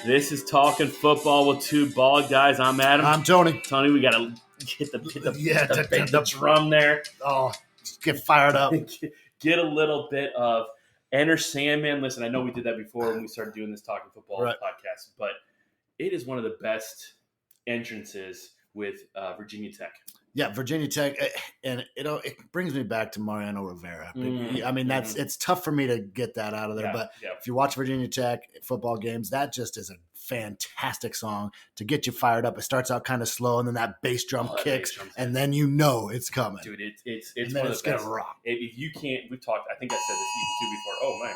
This is Talking Football with two bald guys. I'm Adam. I'm Tony. Tony, we got to hit the drum there. Oh, just get fired up. Get a little bit of Enter Sandman. Listen, I know we did that before when we started doing this Talking Football podcast, but it is one of the best entrances with Virginia Tech. Yeah, Virginia Tech, and it brings me back to Mariano Rivera. I mean, it's tough for me to get that out of there, but if you watch Virginia Tech football games, that just is a fantastic song to get you fired up. It starts out kind of slow, and then that bass drum kicks, and then you know it's coming. Dude, it's one of the gonna best. rock. If you can't, we've talked. I think I said this even too before. Oh man!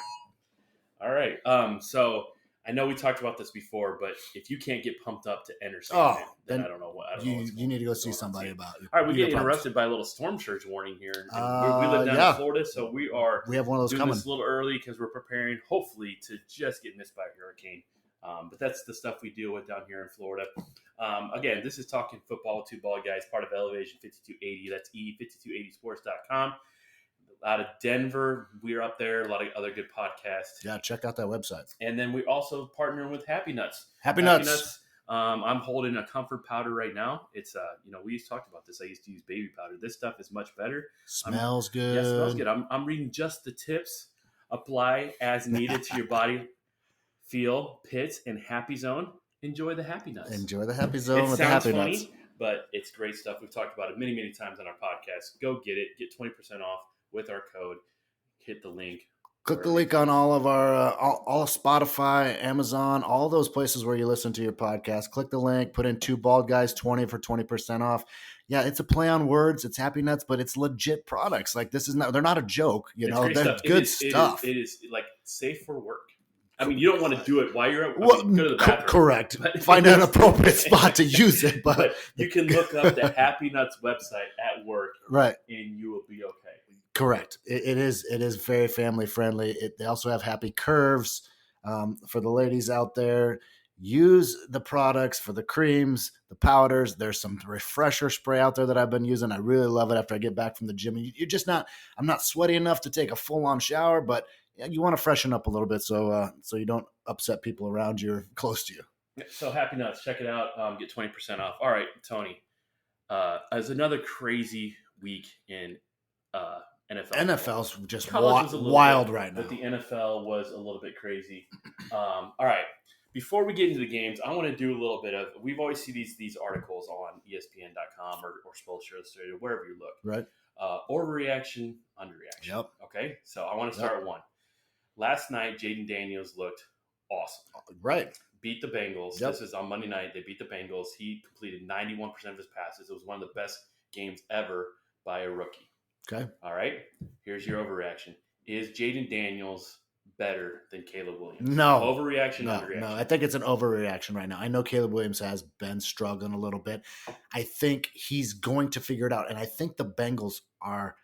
All right. So I know we talked about this before, but if you can't get pumped up to Enter Sandman, then I don't know what. You need to go see somebody about it. All right, we get interrupted by a little storm surge warning here. We live down in Florida, so we have one of those doing coming. This a little early because we're preparing, hopefully, to just get missed by a hurricane. But that's the stuff we deal with down here in Florida. Again, this is Talking Football with two bald guys, part of Elevation 5280. That's E5280sports.com. Out of Denver, we're up there. A lot of other good podcasts. Yeah, check out that website. And then we also partner with Happy Nuts. Happy Nuts. I'm holding a comfort powder right now. It's we used to talk about this. I used to use baby powder. This stuff is much better. Smells good. Yeah, smells good. I'm reading just the tips. Apply as needed to your body. Feel, pits, and Happy Zone. Enjoy the Happy Nuts. Enjoy the Happy Zone with the Happy funny, Nuts. But it's great stuff. We've talked about it many, many times on our podcast. Go get it. Get 20% off with our code. Hit the link. Click the link on all of our all Spotify, Amazon, all those places where you listen to your podcast. Click the link, put in two bald guys 20 for 20% off. Yeah, it's a play on words. It's Happy Nuts, but it's legit products. Like they're not a joke. They're good stuff. It is like safe for work. I mean, you don't want to do it while you're at go to the bathroom. Correct. Find an appropriate spot to use it. But you can look up the Happy Nuts website at work, right, and you will be okay. Correct. It is very family friendly. They also have Happy Curves for the ladies out there. Use the products for the creams, the powders. There's some refresher spray out there that I've been using. I really love it after I get back from the gym. I'm not sweaty enough to take a full on shower, but you want to freshen up a little bit so you don't upset people around you or close to you. So Happy Nuts, check it out. Get 20% off. All right, Tony. As another crazy week in NFL. NFL's just wild right now. But the NFL was a little bit crazy. All right. Before we get into the games, I want to do a little bit of – we've always see these articles on ESPN.com or Sports Illustrated, wherever you look. Right. Overreaction, underreaction. Yep. Okay? So I want to start with one. Last night, Jaden Daniels looked awesome. Right. Beat the Bengals. Yep. This is on Monday night. They beat the Bengals. He completed 91% of his passes. It was one of the best games ever by a rookie. Okay. All right. Here's your overreaction. Is Jaden Daniels better than Caleb Williams? No. Overreaction, underreaction? No, I think it's an overreaction right now. I know Caleb Williams has been struggling a little bit. I think he's going to figure it out. And I think the Bengals are,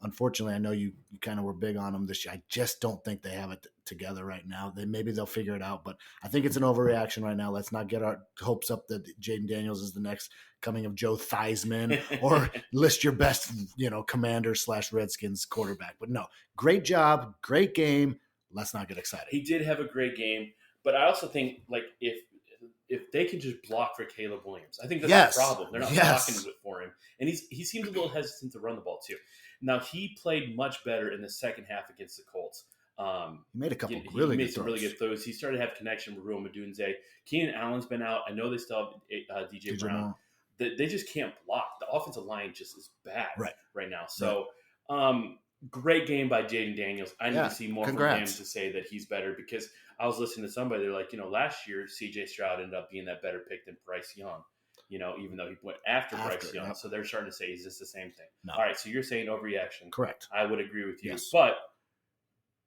unfortunately, I know you kind of were big on them this year. I just don't think they have it together right now. Maybe they'll figure it out, but I think it's an overreaction right now. Let's not get our hopes up that Jaden Daniels is the next coming of Joe Theismann or list your best, Commander/Redskins quarterback. But no, great job, great game. Let's not get excited. He did have a great game, but I also think if they can just block for Caleb Williams, I think that's the problem. They're not blocking for him, and he seems a little hesitant to run the ball too. Now he played much better in the second half against the Colts. He made a couple really good throws. He started to have connection with Rome Odunze. Keenan Allen's been out. I know they still have DJ Brown. They just can't block. The offensive line just is bad right now. So great game by Jaden Daniels. I need to see more from him to say that he's better, because I was listening to somebody. They're like, last year CJ Stroud ended up being that better pick than Bryce Young. Even though he went after Bryce Young. So they're starting to say, is this the same thing? No. All right, so you're saying overreaction. Correct. I would agree with you. Yes. But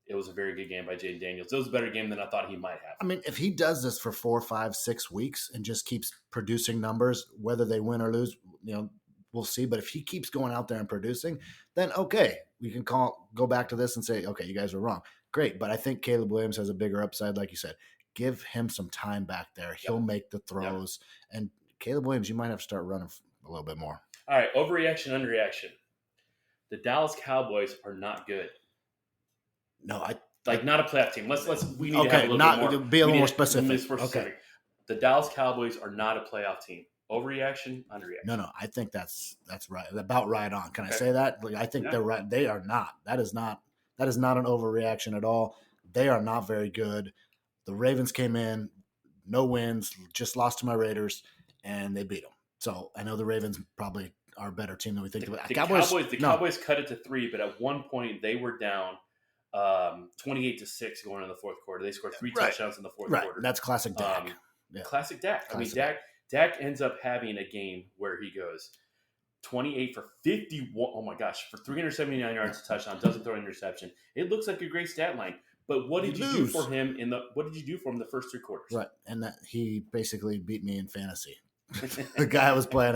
it was a very good game by Jaden Daniels. It was a better game than I thought he might have. I mean, if he does this for 4, 5, 6 weeks and just keeps producing numbers, whether they win or lose, we'll see. But if he keeps going out there and producing, then okay, we can go back to this and say, okay, you guys were wrong. Great. But I think Caleb Williams has a bigger upside, like you said. Give him some time back there. He'll make the throws. And Caleb Williams, you might have to start running a little bit more. All right, overreaction, underreaction. The Dallas Cowboys are not good. No, Like not a playoff team. We need to have a little be a little more specific. Okay. The Dallas Cowboys are not a playoff team. Overreaction, underreaction. No. I think that's right. About right on. Can I say that? Like I think they're right. They are not. That is not an overreaction at all. They are not very good. The Ravens came in, no wins, just lost to my Raiders, and they beat them. So I know the Ravens probably are a better team than we think. The Cowboys cut it to 3, but at one point they were down 28-6 going in the fourth quarter. They scored 3 touchdowns in the fourth quarter. That's classic Dak. Classic Dak. Dak ends up having a game where he goes 28 for 51. Oh my gosh, for 379 yards, a touchdown, doesn't throw an interception. It looks like a great stat line. But what did you do for him the first 3 quarters? Right, and he basically beat me in fantasy. The guy I was playing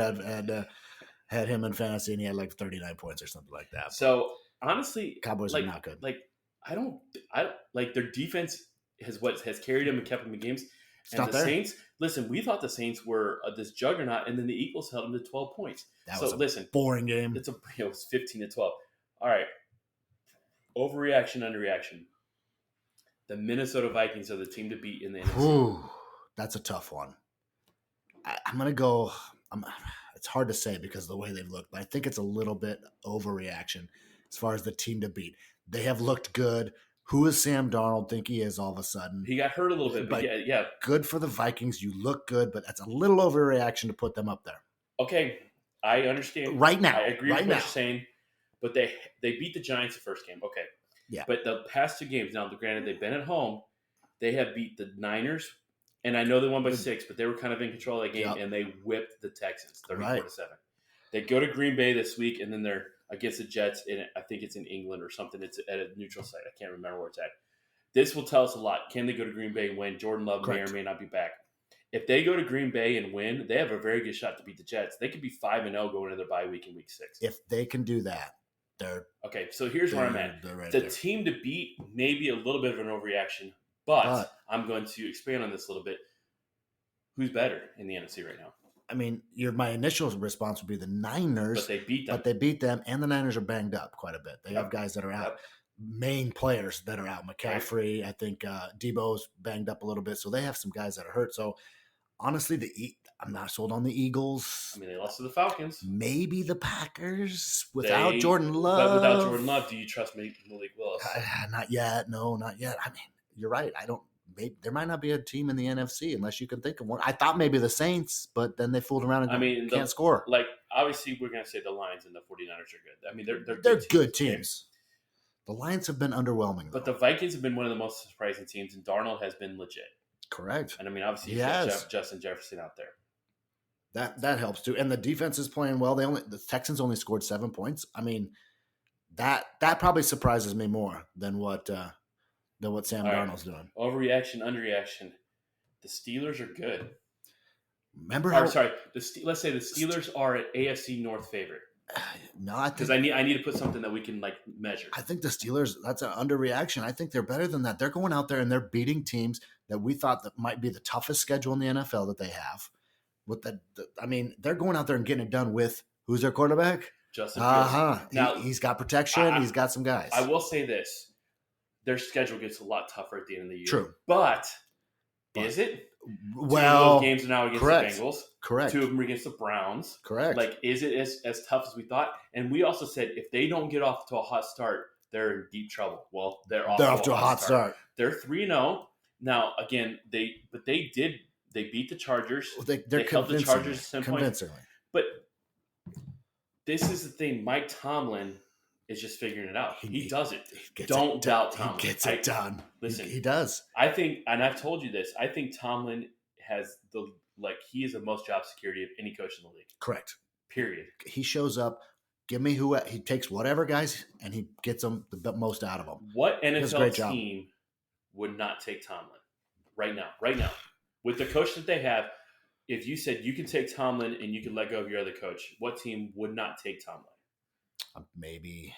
had him in fantasy, and he had like 39 points or something like that. So honestly, Cowboys are not good. Like I like their defense has carried them and kept them in games. And the Saints, listen, we thought the Saints were this juggernaut, and then the Eagles held them to 12 points. That was a boring game. It was 15-12. All right, overreaction, underreaction. The Minnesota Vikings are the team to beat in the NFC. Ooh, that's a tough one. I'm going to go – it's hard to say because of the way they've looked, but I think it's a little bit overreaction as far as the team to beat. They have looked good. Who does Sam Darnold think he is all of a sudden? He got hurt a little bit, but yeah. Good for the Vikings. You look good, but that's a little overreaction to put them up there. Okay, I understand. Right now. I agree with what you're saying, but they beat the Giants the first game. Okay. Yeah. But the past 2 games, now granted they've been at home, they have beat the Niners, and I know they won by 6, but they were kind of in control of that game, and they whipped the Texans 34-7. They go to Green Bay this week, and then they're against the Jets, I think it's in England or something. It's at a neutral site. I can't remember where it's at. This will tell us a lot. Can they go to Green Bay and win? Jordan Love may or may not be back. If they go to Green Bay and win, they have a very good shot to beat the Jets. They could be 5-0 going into their bye week in week 6. If they can do that, they're okay. So here's where I'm at. The team to beat, maybe a little bit of an overreaction, but I'm going to expand on this a little bit. Who's better in the NFC right now? I mean, my initial response would be the Niners. But they beat them. But they beat them, and the Niners are banged up quite a bit. They have guys that are out, main players that are out. McCaffrey, I think Debo's banged up a little bit. So they have some guys that are hurt. So honestly, I'm not sold on the Eagles. I mean, they lost to the Falcons. Maybe the Packers without Jordan Love. But without Jordan Love, do you trust Malik Willis? Not yet. No, not yet. I mean, you're right. Maybe there might not be a team in the NFC unless you can think of one. I thought maybe the Saints, but then they fooled around and can't score. Like, obviously, we're going to say the Lions and the 49ers are good. I mean, they're good teams. The Lions have been underwhelming, but the Vikings have been one of the most surprising teams, and Darnold has been legit. Correct. And I mean, obviously, you have Justin Jefferson out there. That helps too. And the defense is playing well. The Texans only scored 7 points. I mean, that probably surprises me more than what Sam Darnold's doing. Overreaction, underreaction. The Steelers are good. Remember how? Let's say the Steelers are an AFC North favorite. No, because I need to put something that we can like measure. I think the Steelers, that's an underreaction. I think they're better than that. They're going out there and they're beating teams that we thought that might be the toughest schedule in the NFL that they have. I mean, they're going out there and getting it done with who's their quarterback? Justin Fields. Now he's got protection. He's got some guys. I will say this: their schedule gets a lot tougher at the end of the year. True, but is it? Well, 2 of those games are now against the Bengals. Correct. 2 of them are against the Browns. Correct. Like, is it as tough as we thought? And we also said if they don't get off to a hot start, they're in deep trouble. Well, they're off to a hot start. They're 3-0 now. Again, they beat the Chargers. They held the Chargers at 10 convincingly. points. But this is the thing. Mike Tomlin is just figuring it out. He does it. Don't doubt Tomlin. He gets it done. Listen, he does. I think, and I've told you this, I think Tomlin has he is the most job security of any coach in the league. Correct. Period. He shows up. Give me he takes whatever guys and he gets them the most out of them. What NFL team would not take Tomlin right now? Right now, with the coach that they have, if you said you can take Tomlin and you can let go of your other coach, what team would not take Tomlin? Maybe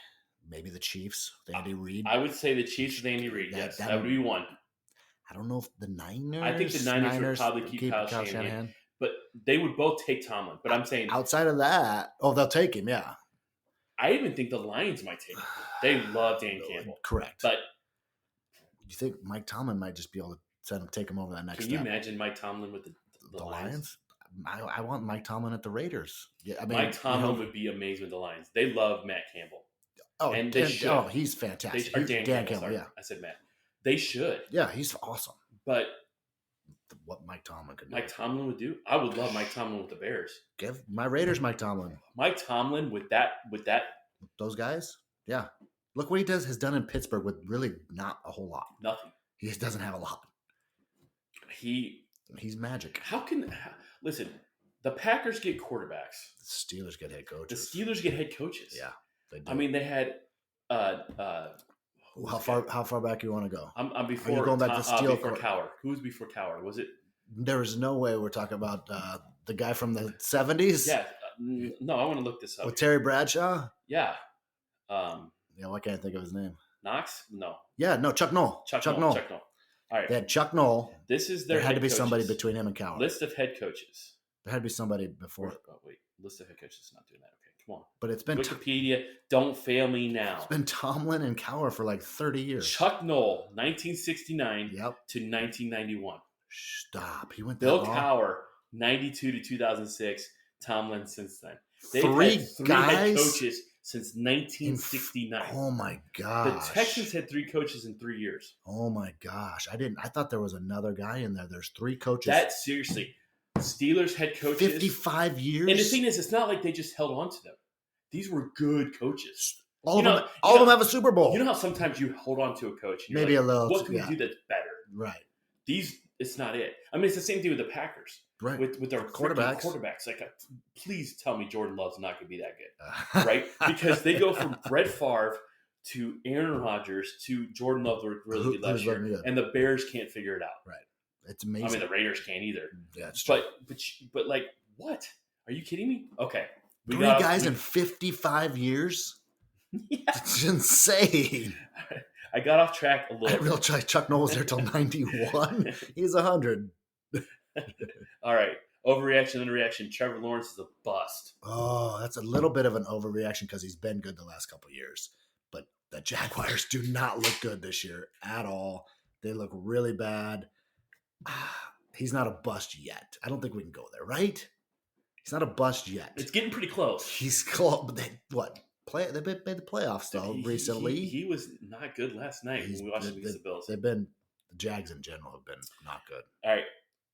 the Chiefs with Andy Reid. I would say the Chiefs with Andy Reid. Yes, that would be one. I don't know if the Niners. I think the Niners would probably keep Kyle Shanahan, but they would both take Tomlin. But I'm saying outside of that, they'll take him. Yeah, I even think the Lions might take him. They love Dan Campbell. Correct. But You think Mike Tomlin might just be able to take him over that next Can you imagine Mike Tomlin with the Lions? I want Mike Tomlin at the Raiders. Yeah, I mean, Mike Tomlin would be amazing with the Lions. They love Matt Campbell. Oh, and he's fantastic. Dan Campbell, yeah. I said Matt. They should. Yeah, he's awesome. But what Mike Tomlin could do. Mike Tomlin would do? I would love Mike Tomlin with the Bears. Give my Raiders Mike Tomlin. Mike Tomlin with those guys? Yeah. Look what he has done in Pittsburgh with really not a whole lot. Nothing. He just doesn't have a lot. He's magic. Listen, the Packers get quarterbacks. The Steelers get head coaches. The Steelers get head coaches. Yeah, they do. I mean, they had how far back you want to go? I'm before. Are you going back to Steel before Cowher? Who was before Cowher? Was it? There is no way we're talking about the guy from the 70s. Yeah. No, I want to look this up. With Terry Bradshaw. Yeah. Why can't I think of his name? Knox? No. Yeah, no, Chuck Noll. Chuck Noll. All right. They had Chuck Noll. There had to be somebody between him and Cowher. List of head coaches. There had to be somebody before. Wait. List of head coaches is not doing that. Okay, come on. But it's been Wikipedia. Don't fail me now. It's been Tomlin and Cowher for like 30 years. Chuck Noll, 1969 to 1991. Stop. He went Bill Cowher, 92 to 2006. Tomlin since then. They've three had three guys head coaches since 1969. Oh my gosh. The Texans had 3 coaches in 3 years. Oh my gosh. I thought there was another guy in there. There's 3 coaches. Seriously. Steelers head coaches. 55 years. And the thing is, it's not like they just held on to them. These were good coaches. All of them have a Super Bowl. You know how sometimes you hold on to a coach and maybe like, a little. What can we do that's better? Right. It's not it. I mean, it's the same thing with the Packers. Right. With their quarterbacks. Like, please tell me Jordan Love's not going to be that good. Right? Because they go from Brett Favre to Aaron Rodgers to Jordan Love looked really good last year. And the Bears can't figure it out. Right. It's amazing. I mean, the Raiders can't either. Yeah, it's true. But like, what? Are you kidding me? Okay. 3 guys in 55 years? Yeah. It's insane. I got off track a little. Real Chuck Noll was there till 91. He's 100. All right. Overreaction, underreaction. Trevor Lawrence is a bust. Oh, that's a little bit of an overreaction because he's been good the last couple of years. But the Jaguars do not look good this year at all. They look really bad. He's not a bust yet. I don't think we can go there, right? He's not a bust yet. It's getting pretty close. He's close. But they made the playoffs though recently. He was not good last night when we watched him against the Bills. The Jags in general have been not good. All right,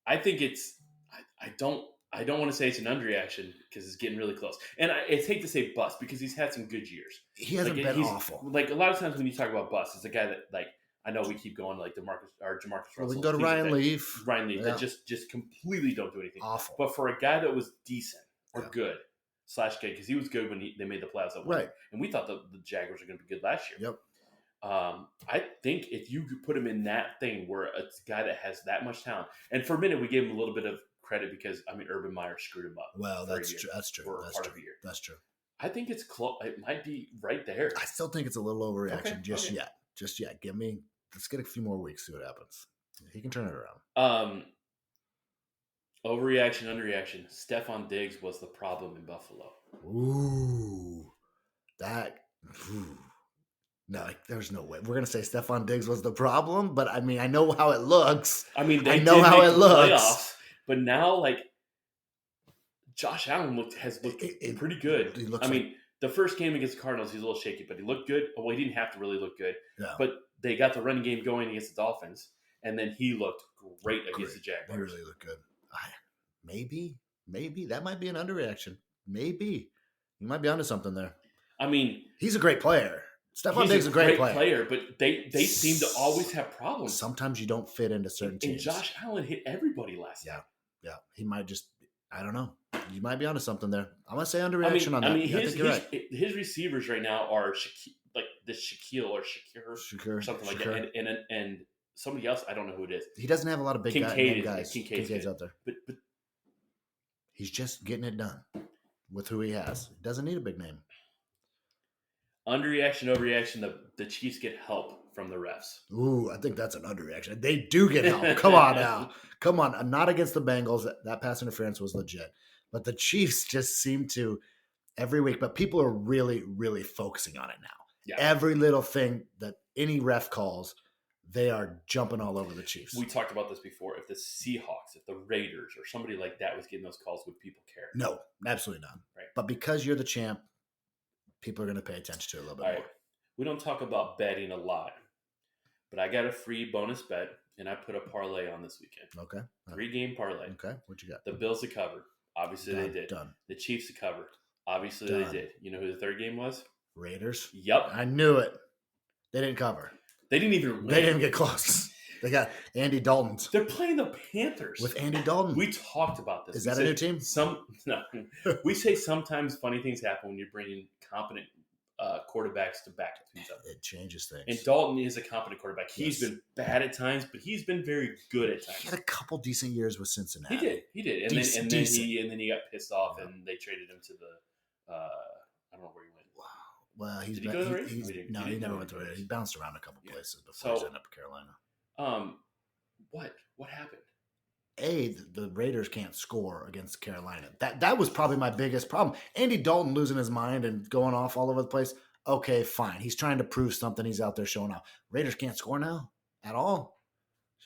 I think I don't want to say it's an underreaction because it's getting really close. And I hate to say bust because he's had some good years. He hasn't been awful. Like a lot of times when you talk about bust, it's a guy that like I know we keep going like Jamarcus Russell. We can go to Ryan Leaf. That just completely don't do anything. Awful. But for a guy that was decent or good / good because he was good when they made the playoffs that right. And we thought the Jaguars were going to be good last year. Yep. I think if you could put him in that thing where a guy that has that much talent, and for a minute we gave him a little bit of credit because Urban Meyer screwed him up. Well, that's true. That's true. For part of the year. That's true. I think it's close. It might be right there. I still think it's a little overreaction. Yet. Just yet. Let's get a few more weeks. See what happens. He can turn it around. Overreaction, underreaction. Stephon Diggs was the problem in Buffalo. Ooh, no, there's no way. We're gonna say Stephon Diggs was the problem, but I mean, I know how it looks. I mean, I know how it looks. Playoffs, but now, like, Josh Allen has looked pretty good. The first game against the Cardinals, he's a little shaky, but he looked good. Well, he didn't have to really look good. Yeah. But they got the running game going against the Dolphins, and then he looked great against the Jaguars. He really looked good. Maybe that might be an underreaction. Maybe you might be onto something there. I mean, he's a great player. Stephon Diggs is a great player, but they seem to always have problems. Sometimes you don't fit into certain teams. And Josh Allen hit everybody last night. Yeah. He might just. I don't know. You might be onto something there. I'm gonna say underreaction on that. His receivers right now are Shaquille or Shakir or something like that, and somebody else I don't know who it is. He doesn't have a lot of big guys. Kincaid's out there, but he's just getting it done with who he has. He doesn't need a big name. Underreaction, overreaction. The Chiefs get help from the refs. Ooh, I think that's an underreaction. They do get help. Come on now. Come on. Not against the Bengals. That pass interference was legit. But the Chiefs just seem to every week. But people are really, really focusing on it now. Yeah. Every little thing that any ref calls, they are jumping all over the Chiefs. We talked about this before. If the Seahawks, if the Raiders, or somebody like that was getting those calls, would people care? No, absolutely not. Right. But because you're the champ, people are going to pay attention to it a little bit All more. right. We don't talk about betting a lot, but I got a free bonus bet, and I put a parlay on this weekend. Okay. 3-game parlay. Okay. What you got? The Bills to cover. Obviously, they did. Done. The Chiefs to cover. Obviously, Done. they did. You know who the third game was? Raiders. Yep. I knew it. They didn't cover. They didn't even win. They didn't get close. They got Andy Dalton. They're playing the Panthers. With Andy Dalton. We talked about this. Is that a new team? No. We say sometimes funny things happen when you're bringing competent quarterbacks to back things up. It changes things. And Dalton is a competent quarterback. He's been bad at times, but he's been very good at times. He had a couple decent years with Cincinnati. He did. And then he got pissed off, and they traded him to the I don't know where he went. Wow. Well, he never went to the Raiders. He bounced around a couple places before he ended up in Carolina. What happened? The Raiders can't score against Carolina. That was probably my biggest problem. Andy Dalton losing his mind and going off all over the place. Okay, fine. He's trying to prove something. He's out there showing off. Raiders can't score now at all.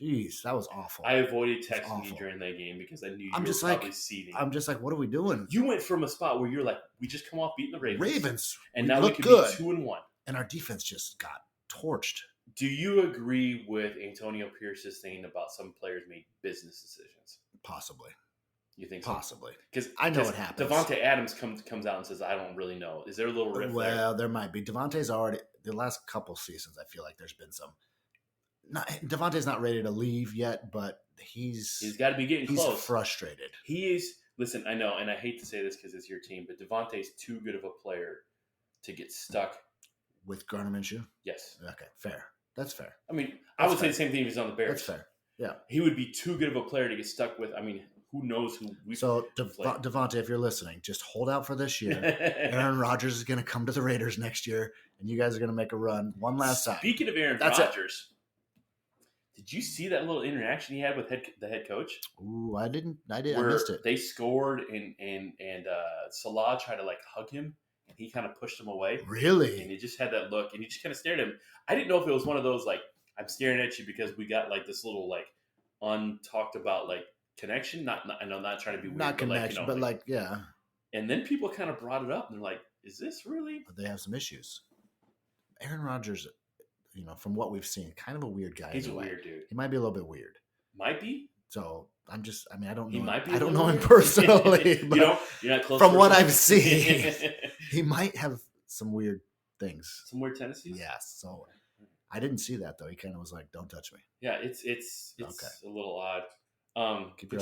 Jeez, that was awful. I avoided texting you during that game because I knew you were probably seething. I'm just like, what are we doing? You went from a spot where you're like, we just come off beating the Ravens. And now we could be 2-1. And our defense just got torched. Do you agree with Antonio Pierce's thing about some players make business decisions? Possibly. You think so? Possibly. Because I know what happens. Devontae Adams comes out and says, I don't really know. Is there a little rift there? Well, there might be. Devontae's already, the last couple seasons, I feel like there's been some. Devontae's not ready to leave yet, but he's got to be getting close. He's frustrated. He is. Listen, I know, and I hate to say this because it's your team, but Devontae's too good of a player to get stuck. With Gardner Minshew? Yes. Okay, fair. That's fair. I mean, I would say the same thing if he's on the Bears. That's fair. Yeah. He would be too good of a player to get stuck with. I mean, who knows who we So, Devontae, if you're listening, just hold out for this year. Aaron Rodgers is going to come to the Raiders next year, and you guys are going to make a run one last time. Speaking of Aaron Rodgers, did you see that little interaction he had with the head coach? Ooh, I didn't. I missed it. They scored, and Salah tried to hug him. And he kind of pushed him away. Really? And he just had that look, and he just kind of stared at him. I didn't know if it was one of those, I'm staring at you because we got, this little, untalked about, connection. I'm not trying to be weird. Not connection, but, yeah. And then people kind of brought it up, and they're like, is this really? But they have some issues. Aaron Rodgers, from what we've seen, kind of a weird guy. He's a weird dude. He might be a little bit weird. Might be? So I don't know. He might be. I don't know him personally. But you're not close. From what I've seen, he might have some weird things. Some weird tendencies. Yes. So I didn't see that though. He kind of was like, "Don't touch me." Yeah, it's okay. A little odd. But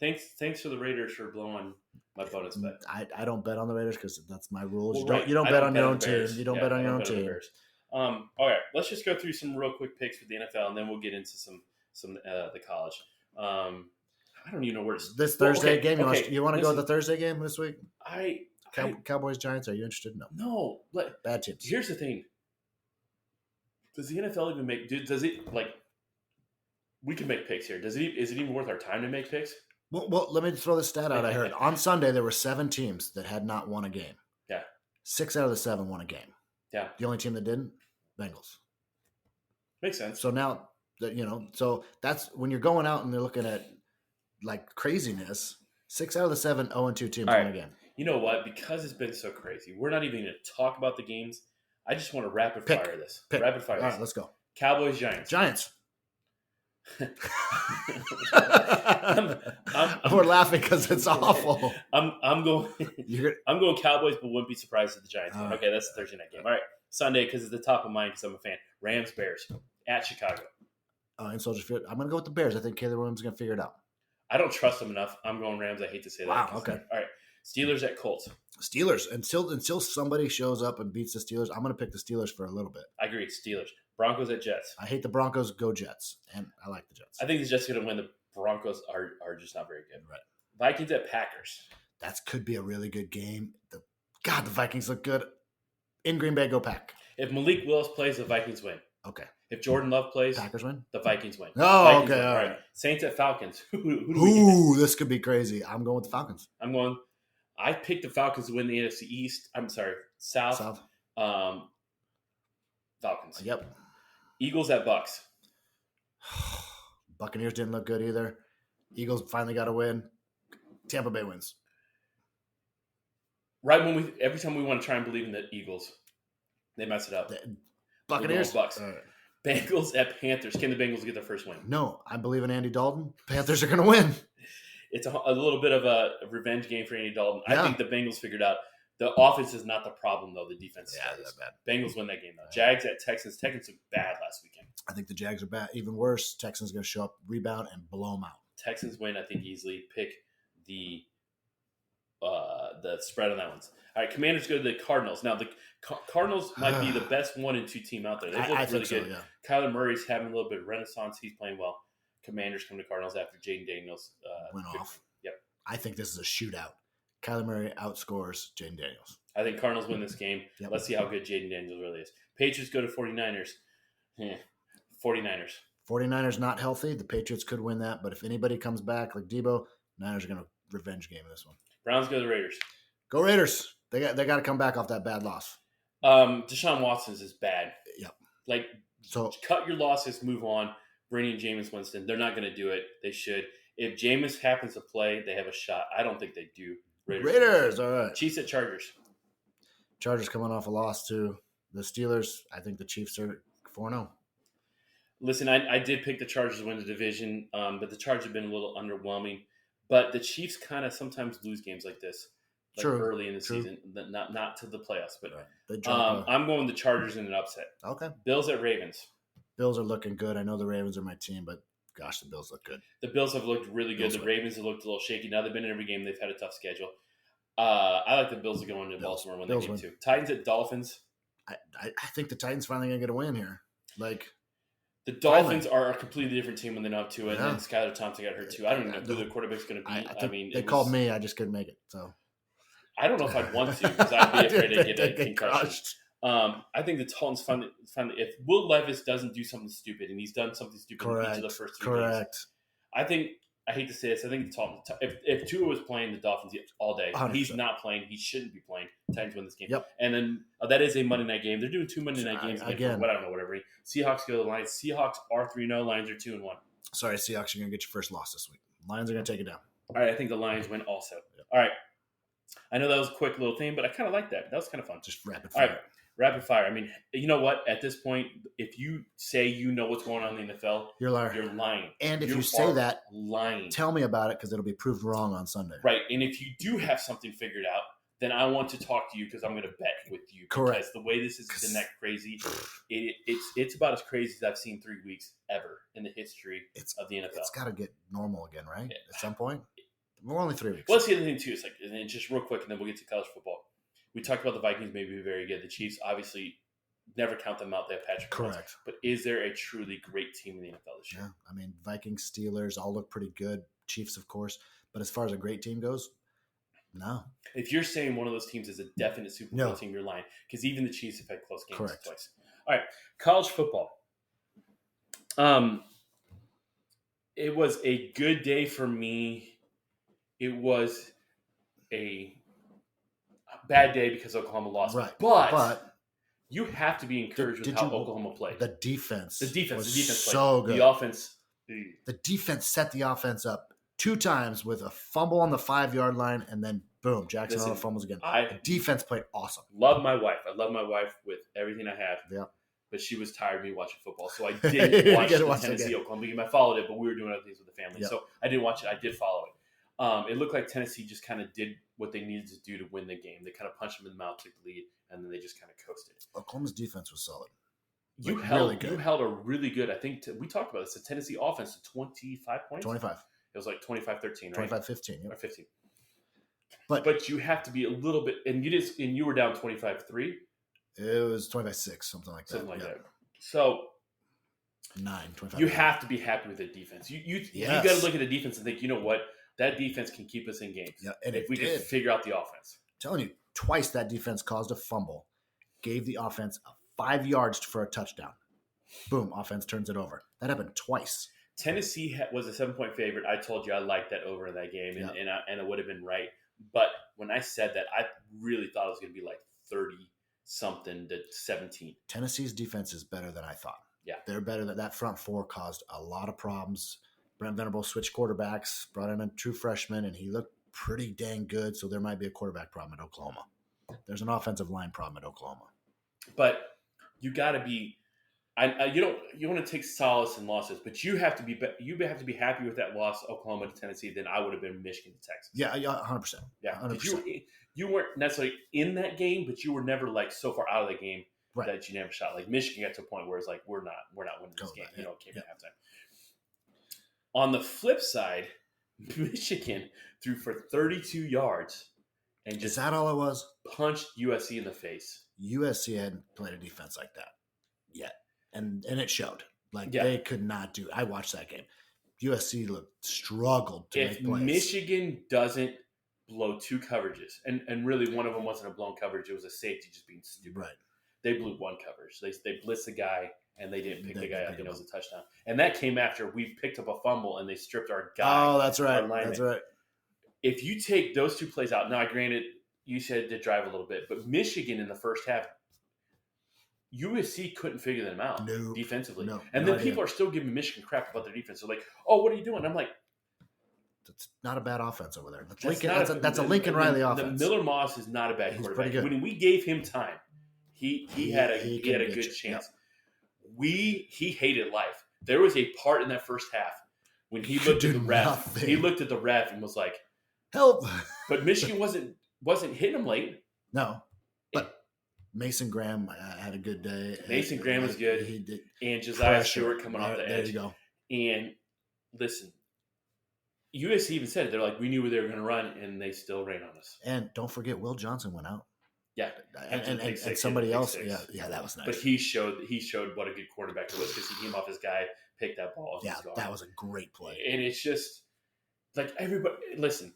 thanks for the Raiders for blowing my bonus bet. I don't bet on the Raiders because that's my rules. Well, you don't bet on your own team. You don't bet on your own team. All right, let's just go through some real quick picks for the NFL, and then we'll get into some the college. I don't even know where to. This Thursday game. You want to go to the Thursday game this week? Cowboys Giants. Are you interested? No. Bad teams. Here's the thing. Does the NFL even make? Does it We can make picks here. Is it even worth our time to make picks? Well, let me throw this stat out. I heard on Sunday there were 7 teams that had not won a game. Yeah. 6 out of the 7 won a game. Yeah. The only team that didn't, Bengals. Makes sense. So now that so that's when you're going out and they're looking at craziness. 6 out of the 7 0-2 teams won a game. You know what? Because it's been so crazy, we're not even going to talk about the games. I just want to rapid fire this. Rapid fire. All right, let's go. Cowboys, Giants. We're laughing because it's awful. I'm going Cowboys, but wouldn't be surprised if the Giants win. Okay, that's the Thursday night game. All right, Sunday because it's the top of mind because I'm a fan. Rams, Bears at Chicago. In Soldier Field, I'm going to go with the Bears. I think Caleb Williams is going to figure it out. I don't trust him enough. I'm going Rams. I hate to say that. Wow. Okay. All right, Steelers at Colts. Steelers until somebody shows up and beats the Steelers. I'm going to pick the Steelers for a little bit. I agree. Steelers. Broncos at Jets. I hate the Broncos. Go Jets. And I like the Jets. I think the Jets are going to win. The Broncos are just not very good. Right. Vikings at Packers. That could be a really good game. The Vikings look good. In Green Bay, go Pack. If Malik Willis plays, the Vikings win. Okay. If Jordan Love plays, Packers win. The Vikings win. Oh, Vikings okay. win. All right. Saints at Falcons. Ooh, this could be crazy. I'm going with the Falcons. I picked the Falcons to win the NFC East. I'm sorry, South. Falcons. Yep. Eagles at Bucks. Buccaneers didn't look good either. Eagles finally got a win. Tampa Bay wins. Right when every time we want to try and believe in the Eagles, they mess it up. Buccaneers? Bucks. Bengals at Panthers. Can the Bengals get their first win? No, I believe in Andy Dalton. Panthers are going to win. It's a little bit of a revenge game for Andy Dalton. Yeah. I think the Bengals figured out the offense is not the problem, though. The defense is bad. Bengals win that game, though. Jags at Texans. Texans looked bad last weekend. I think the Jags are bad. Even worse, Texans are going to show up, rebound, and blow them out. Texans win, I think, easily. Pick the spread on that one. All right, Commanders go to the Cardinals. Now, the Cardinals might be the best 1-2 team out there. They look really good. Yeah. Kyler Murray's having a little bit of renaissance. He's playing well. Commanders come to Cardinals after Jaden Daniels went off. Yep. I think this is a shootout. Kyler Murray outscores Jaden Daniels. I think Cardinals win this game. Yep. Let's see how good Jaden Daniels really is. Patriots go to 49ers. 49ers. 49ers not healthy. The Patriots could win that, but if anybody comes back like Debo, Niners are going to revenge game in this one. Browns go to the Raiders. Go Raiders. They got to come back off that bad loss. Deshaun Watson's is bad. Yep. So cut your losses, move on. Bring in Jameis Winston. They're not going to do it. They should. If Jameis happens to play, they have a shot. I don't think they do. Raiders, all right. Chiefs at Chargers. Chargers coming off a loss to the Steelers. I think the Chiefs are 4-0. Listen, I did pick the Chargers to win the division, but the Chargers have been a little underwhelming. But the Chiefs kind of sometimes lose games like this, early in the season, not to the playoffs. But right. I'm going the Chargers in an upset. Okay. Bills at Ravens. Bills are looking good. I know the Ravens are my team, but gosh, the Bills look good. The Bills have looked really good. The Ravens have looked a little shaky. Now they've been in every game. They've had a tough schedule. I like the Bills to go into Baltimore and win that game too. Titans at Dolphins. I think the Titans finally going to get a win here. The Dolphins are a completely different team when they know up to it. And then Skylar Thompson got hurt too. I don't even know who the quarterback's going to be. They called me. I just couldn't make it. So I don't know if I'd want to because I'd be afraid to get a concussion. I think the Titans finally, if Will Levis doesn't do something stupid, and he's done something stupid in each of the first 3 games, I hate to say this, I think the Titans, if Tua was playing the Dolphins all day, 100%. He's not playing. He shouldn't be playing. Titans win this game. Yep. And then that is a Monday night game. They're doing 2 Monday night games again. I don't know, whatever. Seahawks go to the Lions. Seahawks are 3-0. Lions are 2-1. Sorry, Seahawks, you're going to get your first loss this week. Lions are going to take it down. All right, I think the Lions win also. Yep. All right. I know that was a quick little thing, but I kind of like that. That was kind of fun. Just rapid fire. All right. Rapid fire. I mean, you know what? At this point, if you say you know what's going on in the NFL, you're a liar. You're lying. And if you say that, lying. Tell me about it because it'll be proved wrong on Sunday. Right. And if you do have something figured out, then I want to talk to you because I'm going to bet with you. Correct. Because the way this has been that crazy, it's about as crazy as I've seen 3 weeks ever in the history of the NFL. It's got to get normal again, right? Yeah. At some point. We're only 3 weeks. Well, that's the other thing too. It's and just real quick, and then we'll get to college football. We talked about the Vikings maybe very good. The Chiefs, obviously, never count them out. They have Patrick Mahomes. Correct. But is there a truly great team in the NFL this year? Yeah, I mean, Vikings, Steelers all look pretty good. Chiefs, of course. But as far as a great team goes, no. If you're saying one of those teams is a definite Super Bowl team, you're lying. Because even the Chiefs have had close games twice. All right, college football. It was a good day for me. It was a bad day because Oklahoma lost. Right. But you have to be encouraged with how Oklahoma played. The defense was so good. The offense. The defense set the offense up 2 times with a fumble on the 5-yard line, and then boom, Jackson on the fumbles again. The defense played awesome. Love my wife. I love my wife with everything I have. Yeah. But she was tired of me watching football, so I didn't watch the Tennessee-Oklahoma game. I followed it, but we were doing other things with the family. Yep. So I didn't watch it. I did follow it. It looked like Tennessee just kind of did what they needed to do to win the game. They kind of punched them in the mouth, took the lead, and then they just kind of coasted. Oklahoma's defense was solid. You held a really good, I think, we talked about this, the Tennessee offense to 25 points? 25. It was like 25-13, right? 25-15, yeah. Or 15. But you have to be a little bit, and you were down 25-3? It was 25-6, something like that. Something like that. So 25. You have to be happy with the defense. You got to look at the defense and think, you know what? That defense can keep us in games. Yeah, and if we can figure out the offense. I'm telling you, twice that defense caused a fumble, gave the offense 5 yards for a touchdown. Boom, offense turns it over. That happened twice. Tennessee was a 7-point favorite. I told you I liked that over in that game, and it would have been right. But when I said that, I really thought it was going to be like 30-something to 17. Tennessee's defense is better than I thought. Yeah. They're better. That front four caused a lot of problems. Brent Venables switched quarterbacks, brought in a true freshman, and he looked pretty dang good. So there might be a quarterback problem at Oklahoma. There's an offensive line problem at Oklahoma. But you got to be. You want to take solace in losses, but you have to be happy with that loss, Oklahoma to Tennessee, than I would have been Michigan to Texas. Yeah, 100%. Yeah, 100%. You weren't necessarily in that game, but you were never like so far out of the game right. that you never shot. Like Michigan got to a point where it's like we're not winning this game. Yeah. It came at halftime. On the flip side, Michigan threw for 32 yards and just is that all it was? Punched USC in the face. USC hadn't played a defense like that yet. And it showed. Like they could not do. I watched that game. USC struggled to make plays. If Michigan doesn't blow two coverages, and really one of them wasn't a blown coverage, it was a safety just being stupid. Right. They blew one coverage. They blitzed the guy and they didn't pick the guy up. It was a touchdown. And that came after we picked up a fumble and they stripped our guy. Oh, that's right. That's right. If you take those two plays out, now granted, you said to drive a little bit, but Michigan in the first half, USC couldn't figure them out defensively. And then people are still giving Michigan crap about their defense. They're like, oh, what are you doing? I'm like, that's not a bad offense over there. That's a Lincoln Riley offense. The Miller Moss is not a bad quarterback. When we gave him time, he had a good chance. Yep. He hated life. There was a part in that first half when he looked at the ref. Nothing. He looked at the ref and was like, "Help!" But Michigan wasn't hitting him late. No, but Mason Graham had a good day. Mason Graham was good. He did. And Josiah Stewart coming off the edge. There you go. And listen, USC even said it. They're like, we knew where they were going to run, and they still ran on us. And don't forget, Will Johnson went out. Yeah, and somebody else. Yeah, that was nice. But he showed what a good quarterback he was because he came off his guy, picked that ball. Yeah, that was a great play. And it's just like everybody. Listen,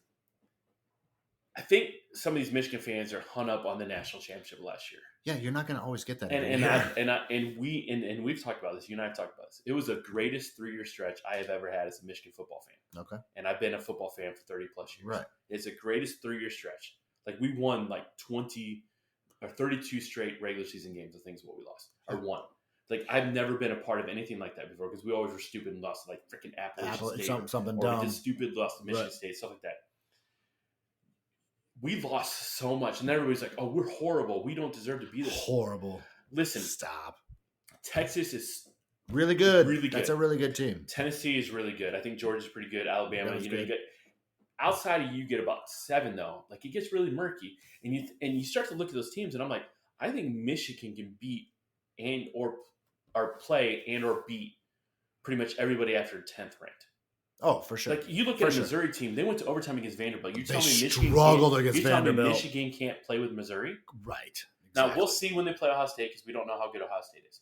I think some of these Michigan fans are hung up on the national championship last year. Yeah, you're not going to always get that. And we've talked about this. You and I have talked about this. It was the greatest 3-year stretch I have ever had as a Michigan football fan. Okay. And I've been a football fan for 30 plus years. Right. It's the greatest 3-year stretch. Like we won like 20 or 32 straight regular season games. I think is what we lost or won. Like I've never been a part of anything like that before because we always were stupid and lost to like freaking Appalachian State, something or dumb. We did stupid, lost to Michigan State, stuff like that. We lost so much, and everybody's like, "Oh, we're horrible. We don't deserve to be this." Horrible. Listen, stop. Texas is really good. Really good. That's a really good team. Tennessee is really good. I think Georgia's pretty good. Alabama, you get outside of you get about 7 though. Like it gets really murky, and you start to look at those teams, and I'm like, I think Michigan can beat or play and or beat pretty much everybody after 10th ranked. Oh, for sure. Like you look at the Missouri team, they went to overtime against Vanderbilt. You tell me Michigan struggled against Vanderbilt. Michigan can't play with Missouri, right? Exactly. Now we'll see when they play Ohio State because we don't know how good Ohio State is.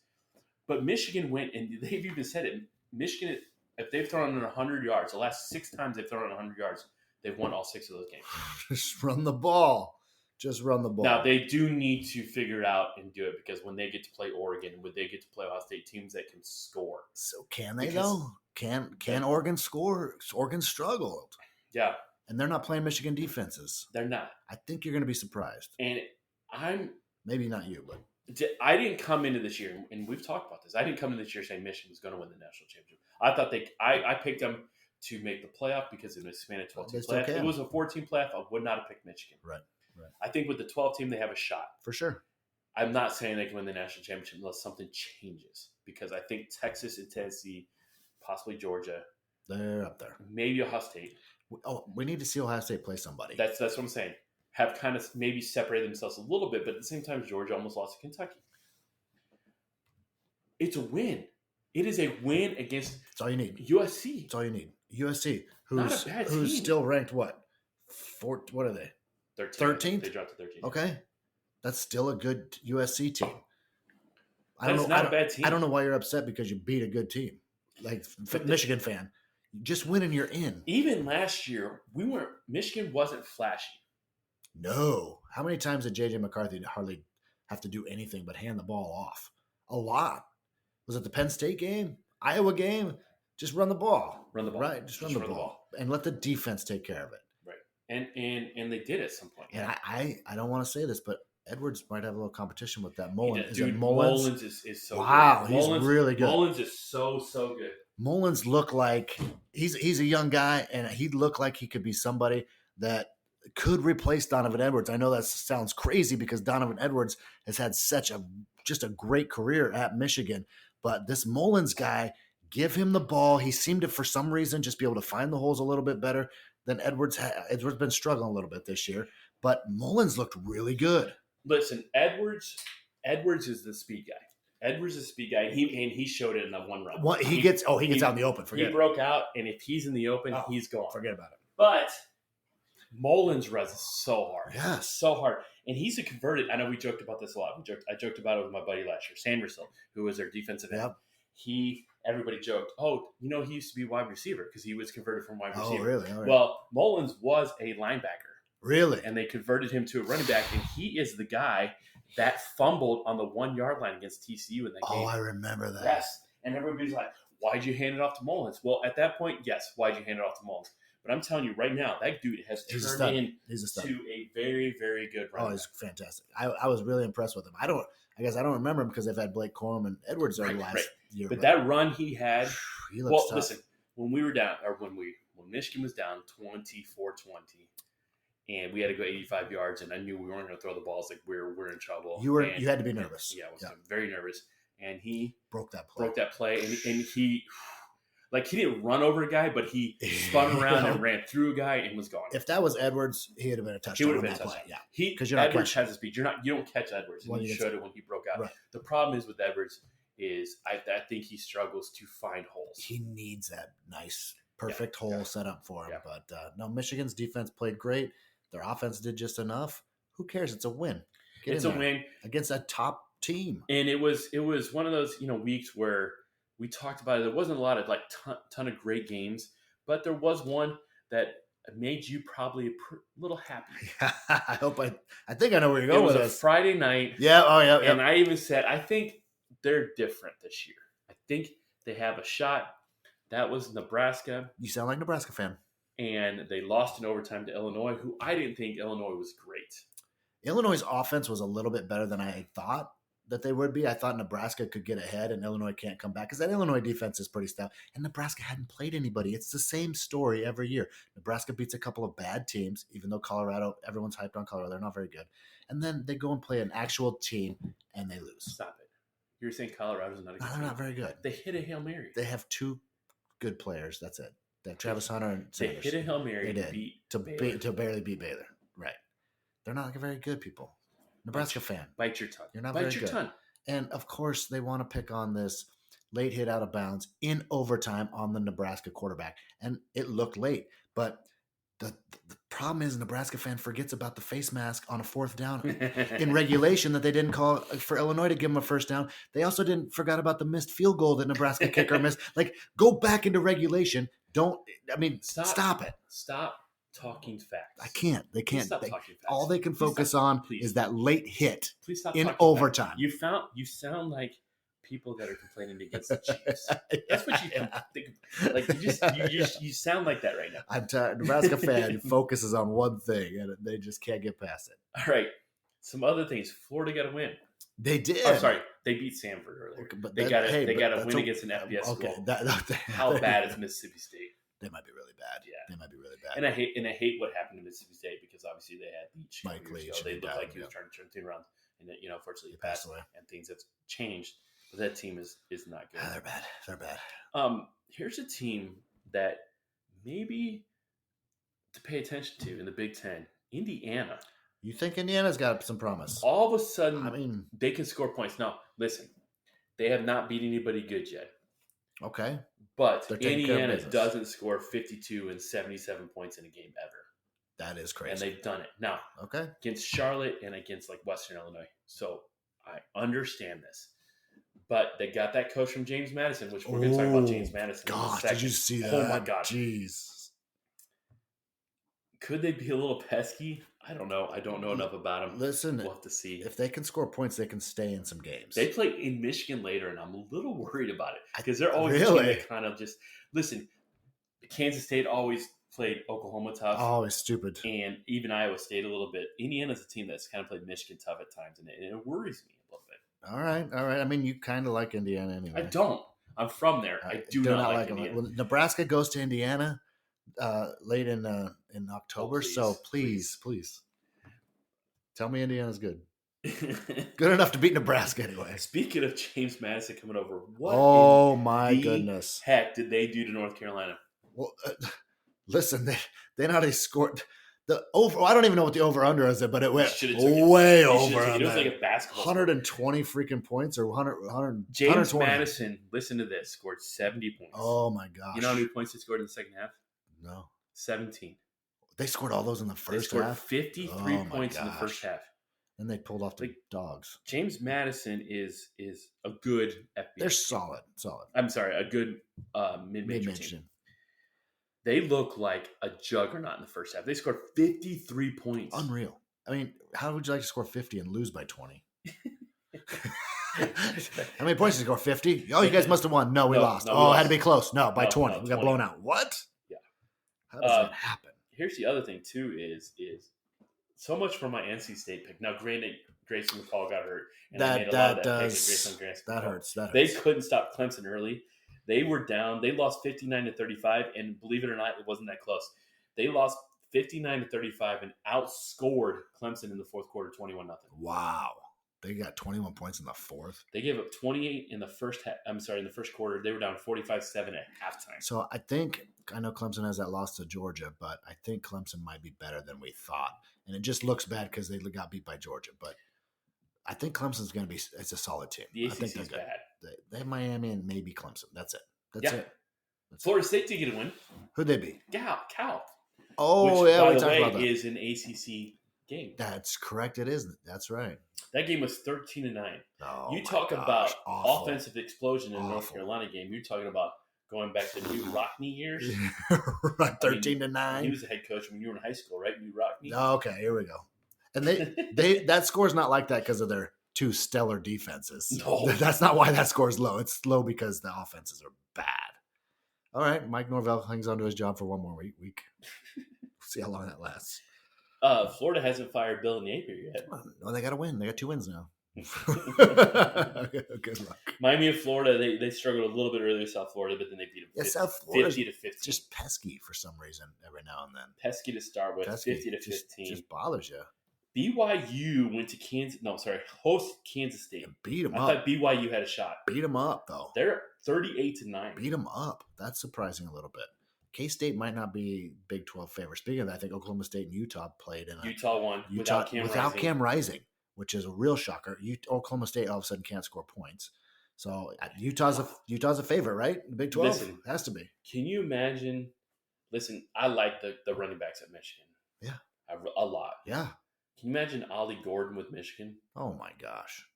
But Michigan went, and they've even said it. Michigan, if they've thrown in 100 yards, the last 6 times they've thrown in 100 yards, they've won all 6 of those games. Just run the ball. Just run the ball. Now they do need to figure it out and do it because when they get to play Oregon, when they get to play Ohio State, teams that can score. So can they though? Can Oregon score? Oregon struggled. Yeah. And they're not playing Michigan defenses. They're not. I think you're going to be surprised. And maybe not you, but I didn't come into this year, and we've talked about this. I didn't come into this year saying Michigan was going to win the national championship. I thought I picked them to make the playoff because it was expanded 12-team playoff. If it was a 14 playoff, I would not have picked Michigan. Right. I think with the 12 team, they have a shot. For sure. I'm not saying they can win the national championship unless something changes because I think Texas and Tennessee, possibly Georgia, they're up there. Maybe Ohio State. Oh, we need to see Ohio State play somebody. That's what I'm saying. Have kind of maybe separated themselves a little bit, but at the same time, Georgia almost lost to Kentucky. It's a win. It is a win against That's all you need. USC. That's all you need. USC, who's still ranked what? What are they? 13th? They dropped to 13th. Okay. That's still a good USC team. That's not a bad team. I don't know why you're upset because you beat a good team. Like Michigan fan. Just win and you're in. Even last year, Michigan wasn't flashy. No. How many times did J.J. McCarthy hardly have to do anything but hand the ball off? A lot. Was it the Penn State game? Iowa game? Just run the ball. Run the ball. Right. Just run the ball. And let the defense take care of it. Right. And they did at some point. And I don't want to say this, but Edwards might have a little competition with that. Mullins. Dude, Is it Mullins? Mullins is so wow, good. he's really good. Mullins is so good. Mullins looked like he's a young guy, and he looked like he could be somebody that could replace Donovan Edwards. I know that sounds crazy because Donovan Edwards has had just a great career at Michigan, but this Mullins guy, give him the ball. He seemed to, for some reason, just be able to find the holes a little bit better than Edwards. Edwards been struggling a little bit this year, but Mullins looked really good. Listen, Edwards is the speed guy. Edwards is a speed guy, and he showed it in that one run. He gets out in the open. He broke out, and if he's in the open, he's gone. Forget about it. But Mullins runs so hard. Yes. So hard. And he's a converted. I know we joked about this a lot. I joked about it with my buddy last year, Sanderson, who was their defensive end. Everybody joked, he used to be wide receiver because he was converted from wide receiver. Oh, really? Right. Well, Mullins was a linebacker. Really? And they converted him to a running back, and he is the guy that fumbled on the 1 yard line against TCU in that game. Oh, I remember that. Yes. And everybody's like, why'd you hand it off to Mullins? Well, at that point, yes, why'd you hand it off to Mullins? But I'm telling you right now, that dude has turned into a very, very good running back. He's fantastic. I was really impressed with him. I guess I don't remember him because they've had Blake Corum and Edwards over the last year. But that run he had, he looks tough. Listen, when we were down, or when Michigan was down 24-20, and we had to go 85 yards, and I knew we weren't going to throw the balls, like we're in trouble. You had to be nervous. Yeah, I was very nervous. And he broke that play, and he didn't run over a guy, but he spun around and ran through a guy and was gone. If that was Edwards, he would have been a touchdown. He would have been a touchdown. Yeah, because Edwards has the speed. You don't catch Edwards, and you should have when he broke out. Right. The problem is with Edwards is I think he struggles to find holes. He needs that nice, perfect hole set up for him. Yeah. But no, Michigan's defense played great. Their offense did just enough. Who cares? It's a win. It's a win against a top team. And it was one of those weeks where we talked about it. There wasn't a lot of ton of great games, but there was one that made you probably a little happy. I think I know where you're going with this. It was a Friday night. Yeah. Oh yeah. And I even said I think they're different this year. I think they have a shot. That was Nebraska. You sound like a Nebraska fan. And they lost in overtime to Illinois, who I didn't think Illinois was great. Illinois' offense was a little bit better than I thought that they would be. I thought Nebraska could get ahead and Illinois can't come back because that Illinois defense is pretty stout. And Nebraska hadn't played anybody. It's the same story every year. Nebraska beats a couple of bad teams, even though Colorado, everyone's hyped on Colorado. They're not very good. And then they go and play an actual team and they lose. Stop it. You're saying Colorado's not a good team? They're not very good. They hit a Hail Mary. They have two good players. That's it. They have Travis Hunter and Sanders. They hit a Hail Mary to barely beat Baylor. Right. They're not very good people. Nebraska fan. Bite your tongue. You're not very good. Tongue. And, of course, they want to pick on this late hit out of bounds in overtime on the Nebraska quarterback. And it looked late. But the problem is Nebraska fan forgets about the face mask on a fourth down in regulation that they didn't call for Illinois to give them a first down. They also forgot about the missed field goal that Nebraska kicker missed. Go back into regulation. Stop it. Stop talking facts. I can't. They can't. Talking facts. All they can focus on is that late hit in overtime. overtime. You sound like people that are complaining against the Chiefs. That's what you think. You sound like that right now. I'm tired. Nebraska fan focuses on one thing, and they just can't get past it. All right. Some other things. Florida got a win. They did. Oh, sorry. They beat Samford earlier. Okay, but they got a win against an FBS school. How bad is Mississippi State? They might be really bad. Yeah, they might be really bad. And I hate what happened to Mississippi State because obviously they had Mike Leach. They looked like he was trying to turn the team around, and unfortunately he passed away, and things have changed. But that team is not good. They're bad. They're bad. Here's a team that maybe to pay attention to in the Big Ten. Indiana. You think Indiana's got some promise? All of a sudden, they can score points. Now, listen, they have not beat anybody good yet. Okay. But Indiana doesn't score 52 and 77 points in a game ever. That is crazy. And they've done it. Now, okay, against Charlotte and against Western Illinois. So I understand this. But they got that coach from James Madison, which we're going to talk about James Madison in a second. Did you see that? Oh, my God. Jeez. Could they be a little pesky? I don't know. I don't know enough about them. Listen, we'll have to see. If they can score points, they can stay in some games. They play in Michigan later, and I'm a little worried about it because they're always a team that kind of just listen. Kansas State always played Oklahoma tough. Oh, it's stupid. And even Iowa State a little bit. Indiana's a team that's kind of played Michigan tough at times, and it worries me a little bit. All right. I mean, you kind of like Indiana anyway. I don't. I'm from there. I do not like Indiana. Well, Nebraska goes to Indiana late in October, so please tell me Indiana's good. Good enough to beat Nebraska anyway. Speaking of James Madison coming over, what my goodness heck did they do to North Carolina? Well, listen, they not only scored the over. I don't even know what the over under is, but it went way over. It was like a basketball. 120 freaking points or 100. James Madison, listen to this, scored 70 points. Oh my gosh! You know how many points they scored in the second half? No, 17. They scored all those in the first half. Half. 53 points in the first half. And they pulled off the dogs. James Madison is a good FBS. They're solid. I'm sorry, a good mid-major team. They look like a juggernaut in the first half. They scored 53 points. Unreal. I mean, how would you like to score 50 and lose by 20? How many points did you score? 50? Oh, you guys must have won. No, we lost. No, it had to be close. No, by 20. We got blown out. What? Yeah. How does that happen? Here's the other thing, too, is so much for my NC State pick. Now, granted, Grayson McCall got hurt. And that hurts. They couldn't stop Clemson early. They were down. They lost 59-35, and believe it or not, it wasn't that close. They lost 59-35 and outscored Clemson in the fourth quarter, 21-0. Wow. They got 21 points in the fourth. They gave up 28 in the first in the first quarter. They were down 45-7 at halftime. So I know Clemson has that loss to Georgia, but I think Clemson might be better than we thought. And it just looks bad because they got beat by Georgia. But I think Clemson's going to be – it's a solid team. The ACC is bad. They have Miami and maybe Clemson. That's it. That's it. Florida State did get a win. Who'd they beat? Cal. Oh, which, yeah. By the way, is an ACC game. That's correct. It is. That's right. That game was 13-9. Oh, you talk about offensive explosion in the North Carolina game. You're talking about going back to New Rockne years. Right, 13-9. He was the head coach when you were in high school, right? New Rockne. Okay, here we go. And they that score's not like that because of their two stellar defenses. No. That's not why that score is low. It's low because the offenses are bad. All right, Mike Norvell hangs on to his job for one more week. See how long that lasts. Florida hasn't fired Bill Napier yet. No, they got to win. They got 2 wins now. Good luck. Miami of Florida, they struggled a little bit earlier, South Florida, but then they beat them 50-15. Just pesky for some reason every now and then. Pesky to start with, 50-15. Just bothers you. BYU went to host Kansas State. And beat them up. I thought BYU had a shot. Beat them up, though. They're 38-9. Beat them up. That's surprising a little bit. K-State might not be Big 12 favorites. Speaking of that, I think Oklahoma State and Utah played in Without Cam Rising, which is a real shocker. Oklahoma State all of a sudden can't score points. So Utah's a favorite, right? The Big 12 has to be. Can you imagine? Listen, I like the running backs at Michigan. Yeah, a lot. Yeah. Can you imagine Ollie Gordon with Michigan? Oh my gosh.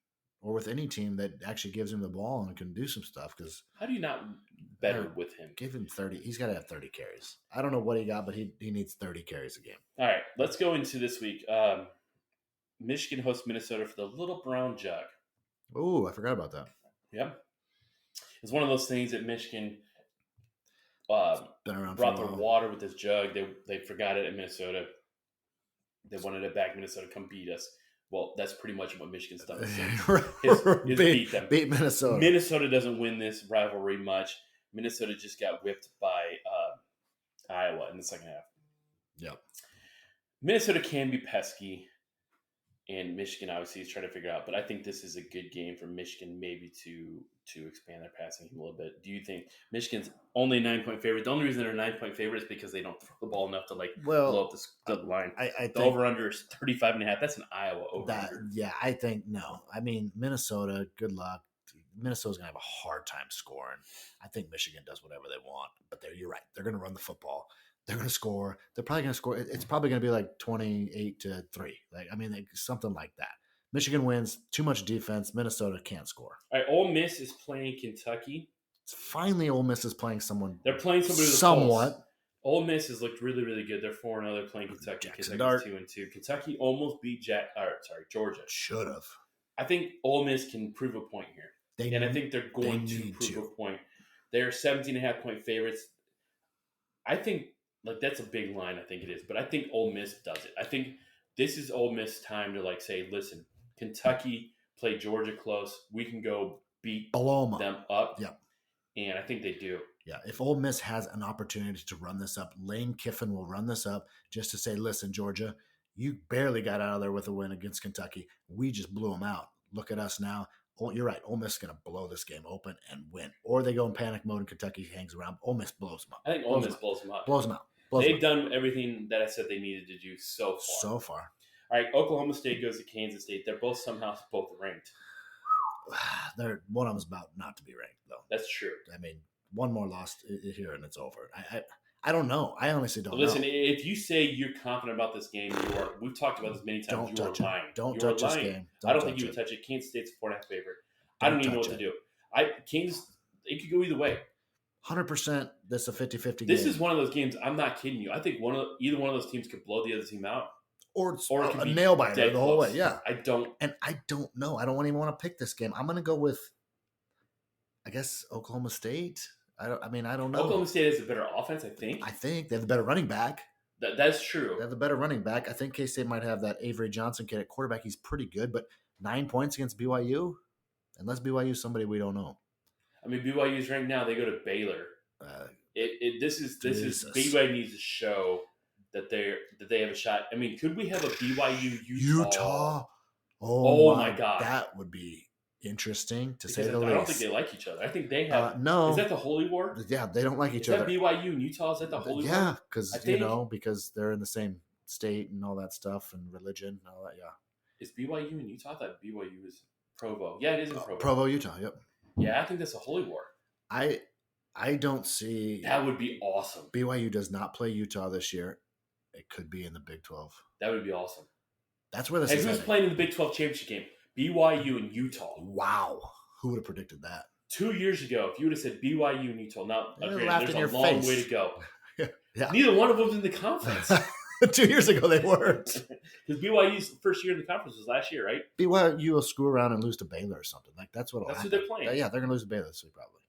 Or with any team that actually gives him the ball and can do some stuff. Because how do you not better with him? Give him 30. He's got to have 30 carries. I don't know what he got, but he needs 30 carries a game. All right, let's go into this week. Michigan hosts Minnesota for the Little Brown Jug. Oh, I forgot about that. Yeah. It's one of those things that Michigan been around brought their water with this jug. They forgot it at Minnesota. They wanted it back. Minnesota come beat us. Well, that's pretty much what Michigan's done. Is beat them. Beat Minnesota. Minnesota doesn't win this rivalry much. Minnesota just got whipped by Iowa in the second half. Yep. Minnesota can be pesky, and Michigan obviously is trying to figure it out. But I think this is a good game for Michigan maybe to expand their passing game a little bit. Do you think Michigan's only a 9-point favorite? The only reason they're a 9-point favorite is because they don't throw the ball enough to blow up the line. I think the over-under is 35.5. That's an Iowa over. I think no. I mean, Minnesota, good luck. Minnesota's going to have a hard time scoring. I think Michigan does whatever they want. But you're right. They're going to run the football. They're going to score. They're probably going to score. It's probably going to be like 28-3. Something like that. Michigan wins. Too much defense. Minnesota can't score. All right, Ole Miss is playing Kentucky. Finally, Ole Miss is playing someone. They're playing somebody somewhat. Close. Ole Miss has looked really, really good. They're 4-0. They're playing Kentucky. Kentucky's 2-2. Kentucky almost beat Georgia. Should have. I think Ole Miss can prove a point here. I think they're going to prove a point. They're 17.5-point favorites. I think like that's a big line. I think it is, but I think Ole Miss does it. I think this is Ole Miss time to like say, listen, Kentucky played Georgia close. We can go beat them up. Yeah. And I think they do. Yeah, if Ole Miss has an opportunity to run this up, Lane Kiffin will run this up just to say, listen, Georgia, you barely got out of there with a win against Kentucky. We just blew them out. Look at us now. Oh, you're right. Ole Miss is going to blow this game open and win. Or they go in panic mode and Kentucky hangs around. Ole Miss blows them up. I think Ole Miss blows them up. Blows them out. They've done everything that I said they needed to do so far. All right, Oklahoma State goes to Kansas State. They're both somehow both ranked. One of them's about not to be ranked, though. That's true. I mean, one more loss here and it's over. I don't know. I honestly don't know. Listen, if you say you're confident about this game, we've talked about this many times. You are lying. Don't touch this game. I don't think you would touch it. Kansas State's a 4.5 favorite. I don't even know what to do. Kansas, it could go either way. 100% this is a 50-50 game. This is one of those games, I'm not kidding you. I think either one of those teams could blow the other team out. Or it could be a nail biter the whole way. Yeah. I don't know. I don't even want to pick this game. I'm going to go with, I guess, Oklahoma State. I don't know. Oklahoma State has a better offense, I think. They have the better running back. That's true. They have the better running back. I think K-State might have that Avery Johnson kid at quarterback. He's pretty good, but 9 points against BYU? Unless BYU is somebody we don't know. I mean, BYU is ranked now. They go to Baylor. This is BYU needs to show that they have a shot. I mean, could we have a BYU Utah? Oh my God, that would be interesting to say the least. I don't think they like each other. I think they have. No, is that the Holy War? Yeah, they don't like each other. Is that BYU and Utah? Is that the Holy War? Yeah, because because they're in the same state and all that stuff and religion and all that. Yeah. Is BYU and Utah? I thought BYU is Provo. Yeah, it is in Provo. Provo, Utah. Yep. Yeah, I think that's a Holy War. I don't see. That would be awesome. BYU does not play Utah this year. It could be in the Big 12. That would be awesome. That's where this is. Who's playing in the Big 12 championship game? BYU and Utah. Wow. Who would have predicted that? 2 years ago, if you would have said BYU and Utah, now there's a long way to go. Yeah. Neither one of them's in the conference. 2 years ago, they weren't. Because BYU's first year in the conference was last year, right? BYU will screw around and lose to Baylor or something. That's what. That's who they're playing. Yeah, they're going to lose to Baylor this week probably.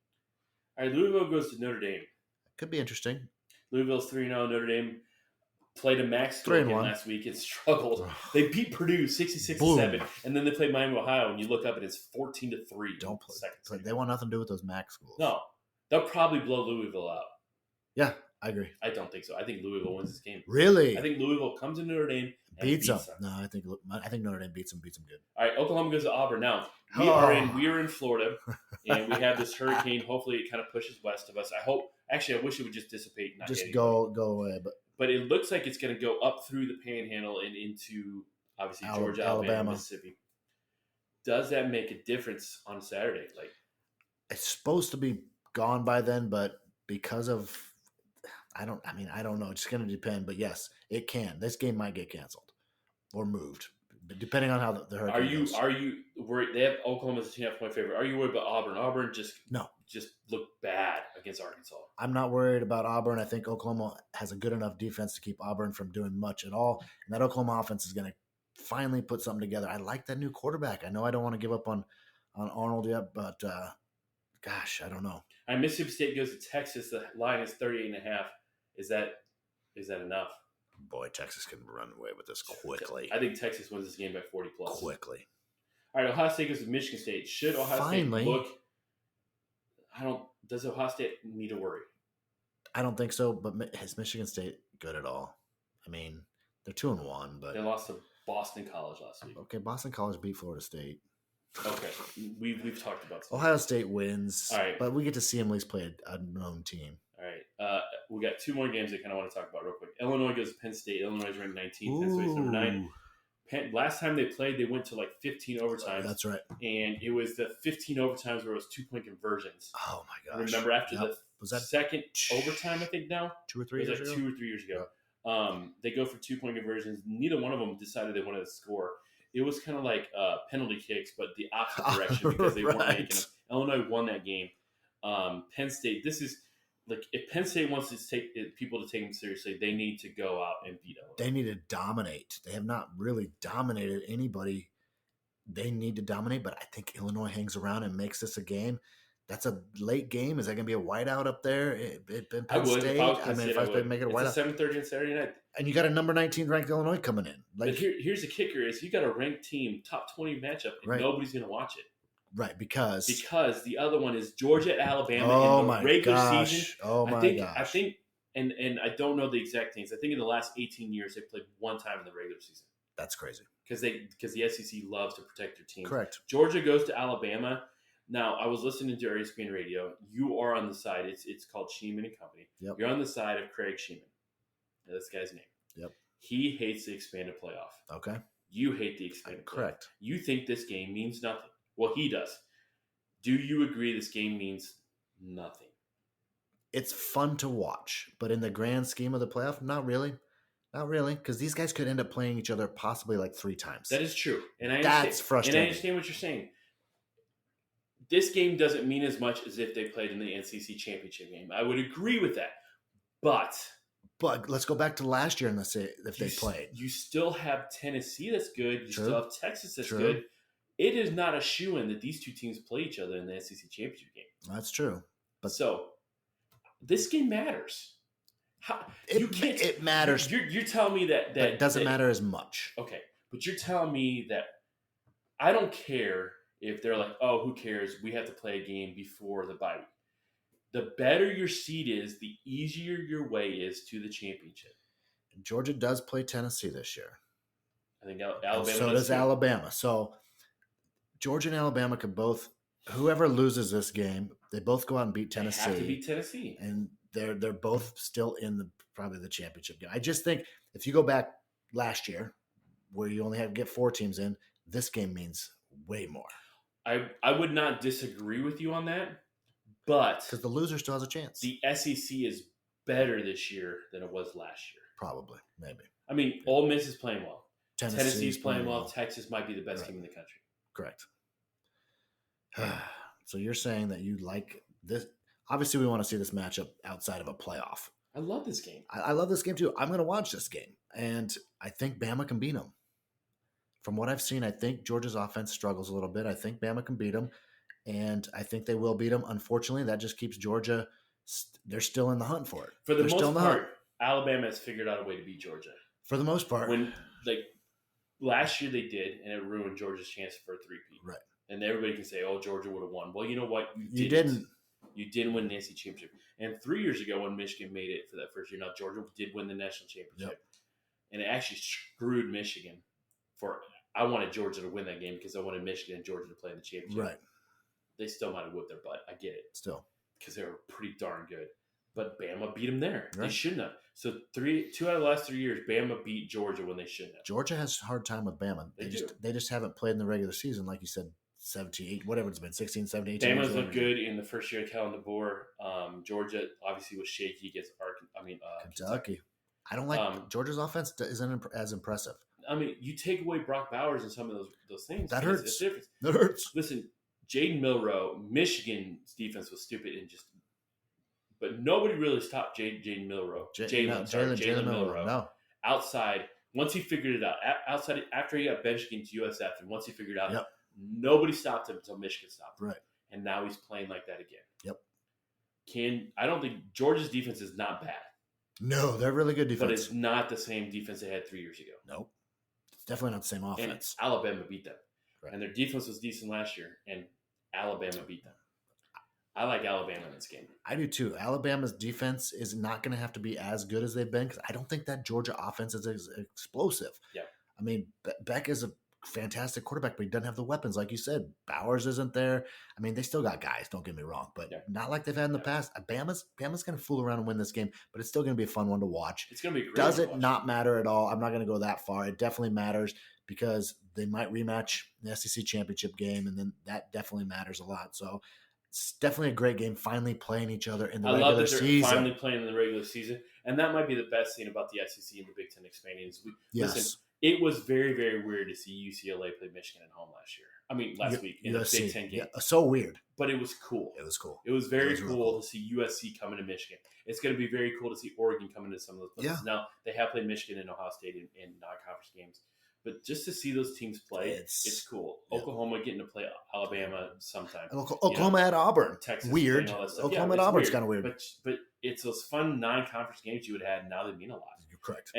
All right, Louisville goes to Notre Dame. Could be interesting. Louisville's 3-0. Notre Dame played a max score game last week and struggled. They beat Purdue 66-7, and then they played Miami, Ohio, and you look up and it's 14-3. Don't play. They want nothing to do with those MAC schools. No, they'll probably blow Louisville out. Yeah, I agree. I don't think so. I think Louisville wins this game. Really? I think Louisville comes into Notre Dame and beats them. No, I think Notre Dame beats them good. All right, Oklahoma goes to Auburn. Now, we are in Florida, and we have this hurricane. Hopefully, it kind of pushes west of us. I wish it would just dissipate. And not just go away. But it looks like it's going to go up through the Panhandle and into, obviously, Georgia, Alabama, Mississippi. Does that make a difference on Saturday? Like, it's supposed to be gone by then, but because of I don't know. It's going to depend, but yes, it can. This game might get canceled or moved, depending on how the hurricane goes. Are you worried? They have Oklahoma's a 2.5-point favorite. Are you worried about Auburn? Auburn just looked bad against Arkansas. I'm not worried about Auburn. I think Oklahoma has a good enough defense to keep Auburn from doing much at all, and that Oklahoma offense is going to finally put something together. I like that new quarterback. I know I don't want to give up on Arnold yet, but gosh, I don't know. All right, Mississippi State goes to Texas. The line is 38.5. Is that enough? Boy, Texas can run away with this quickly. I think Texas wins this game by 40 plus. Quickly. All right, Ohio State goes to Michigan State. Should Ohio State look? Does Ohio State need to worry? I don't think so. But is Michigan State good at all? I mean, they're 2-1, but they lost to Boston College last week. Okay, Boston College beat Florida State. Okay, we've talked about this. Ohio State wins. All right, but we get to see them at least play a known team. All right, we got 2 more games I kind of want to talk about real quick. Illinois goes to Penn State. Illinois is ranked 19th. Penn State's number 9. Last time they played, they went to like 15 overtimes. That's right. And it was the 15 overtimes where it was 2-point conversions. Oh my gosh! Remember after the second overtime? I think now 2 or 3 years ago. 2 or 3 years ago. They go for 2-point conversions. Neither one of them decided they wanted to score. It was kind of like penalty kicks, but the opposite direction because they weren't making them. Illinois won that game. Penn State. This is like if Penn State wants to take people to take them seriously, they need to go out and beat Illinois. They need to dominate. They have not really dominated anybody. They need to dominate, but I think Illinois hangs around and makes this a game. That's a late game. Is that going to be a whiteout up there at Penn I would. State? If I was I Penn mean, State, if I was going to make it a whiteout. It's 7:30 on Saturday night. And you got a number 19 ranked Illinois coming in. But here's the kicker: is you got a ranked team, top 20 matchup, and nobody's going to watch it. Right, because the other one is Georgia at Alabama in the regular season. Oh my gosh! I think, and I don't know the exact things. I think in the last 18 years they played one time in the regular season. That's crazy. Because the SEC loves to protect their team. Correct. Georgia goes to Alabama. Now, I was listening to ESPN Radio. You are on the side. It's called Sheeman and Company. Yep. You're on the side of Craig Sheeman. That's the guy's name. Yep. He hates the expanded playoff. Okay. You hate the expanded playoff. Correct. You think this game means nothing. Well, he does. Do you agree this game means nothing? It's fun to watch, but in the grand scheme of the playoff, not really. Not really, because these guys could end up playing each other possibly like 3 times. That is true. And that's frustrating. And I understand what you're saying. This game doesn't mean as much as if they played in the NCC championship game. I would agree with that. But let's go back to last year and let's say if they played. You still have Tennessee that's good. You still have Texas that's True. good. It is not a shoo-in that these two teams play each other in the SEC championship game. That's true. But so this game matters. It matters. You're telling me that it doesn't matter as much. Okay, but you're telling me that I don't care if they're like, oh, who cares? We have to play a game before the bye week. The better your seed is, the easier your way is to the championship. Georgia does play Tennessee this year. I think Alabama. So does Alabama. So Georgia and Alabama could both. Whoever loses this game, they both go out and beat Tennessee. They have to beat Tennessee, and they're both still in probably the championship game. I just think if you go back last year, where you only had to get 4 teams in, this game means way more. I would not disagree with you on that, but because the loser still has a chance. The SEC is better this year than it was last year. Probably, maybe. I mean, Ole Miss is playing well. Tennessee's playing well. Texas might be the best team in the country. Correct. So you're saying that you like this? Obviously, we want to see this matchup outside of a playoff. I love this game. I love this game too. I'm going to watch this game, and I think Bama can beat them. From what I've seen, I think Georgia's offense struggles a little bit. I think Bama can beat them, and I think they will beat them. Unfortunately, that just keeps Georgia. They're still in the hunt for it. For the most part, Alabama has figured out a way to beat Georgia. For the most part. When last year they did, and it ruined Georgia's chance for a three-peat. Right. And everybody can say, oh, Georgia would have won. Well, you know what? You didn't. You didn't win the NCAA championship. And 3 years ago when Michigan made it for that first year, now Georgia did win the national championship. Yep. And it actually screwed Michigan I wanted Georgia to win that game because I wanted Michigan and Georgia to play in the championship. Right. They still might have whipped their butt. I get it. Still. Because they were pretty darn good. But Bama beat them there. Right. They shouldn't have. So 2 out of the last 3 years, Bama beat Georgia when they shouldn't have. Georgia has a hard time with Bama. They just haven't played in the regular season, like you said, 17, 8, whatever it's been, 16, 17, 18. Bama's looked good in the first year of Kellen DeBoer. Georgia obviously was shaky against Kentucky. I don't like Georgia's offense isn't as impressive. I mean, you take away Brock Bowers and some of those things. That hurts. It's that hurts. Listen, Jaden Milroe, Michigan's defense was stupid and just, but nobody really stopped Jaden Milroe. Jalen Milroe. No. Outside, once he figured it out, outside after he got benched against USF, and once he figured it out, yep. Nobody stopped him until Michigan stopped him. Right. And now he's playing like that again. Yep. I don't think Georgia's defense is not bad. No, they're really good defense. But it's not the same defense they had 3 years ago. Nope. It's definitely not the same offense. And Alabama beat them. Right. And their defense was decent last year, and Alabama beat them. I like Alabama in this game. I do too. Alabama's defense is not going to have to be as good as they've been because I don't think that Georgia offense is as explosive. Yeah. I mean, Beck is a fantastic quarterback, but he doesn't have the weapons. Like you said, Bowers isn't there. I mean, they still got guys, don't get me wrong, but not like they've had in the past. Bama's going to fool around and win this game, but it's still going to be a fun one to watch. It's going to be great. Does it not matter at all? I'm not going to go that far. It definitely matters because they might rematch the SEC championship game, and then that definitely matters a lot. So it's definitely a great game, finally playing each other in the regular season. I love that they're finally playing in the regular season, and that might be the best thing about the SEC and the Big Ten expanding. Listen, it was very, very weird to see UCLA play Michigan at home last week in the Big Ten game. Yeah, so weird. But it was cool. It was cool. It was very cool to see USC coming to Michigan. It's going to be very cool to see Oregon coming to some of those places. Yeah. Now, they have played Michigan and Ohio State in non-conference games. But just to see those teams play, it's cool. Yeah. Oklahoma getting to play Alabama sometime. Oklahoma at Auburn. Texas. Weird. Oklahoma at Auburn's kind of weird. But it's those fun non-conference games you would have had. Now they mean a lot. You're correct.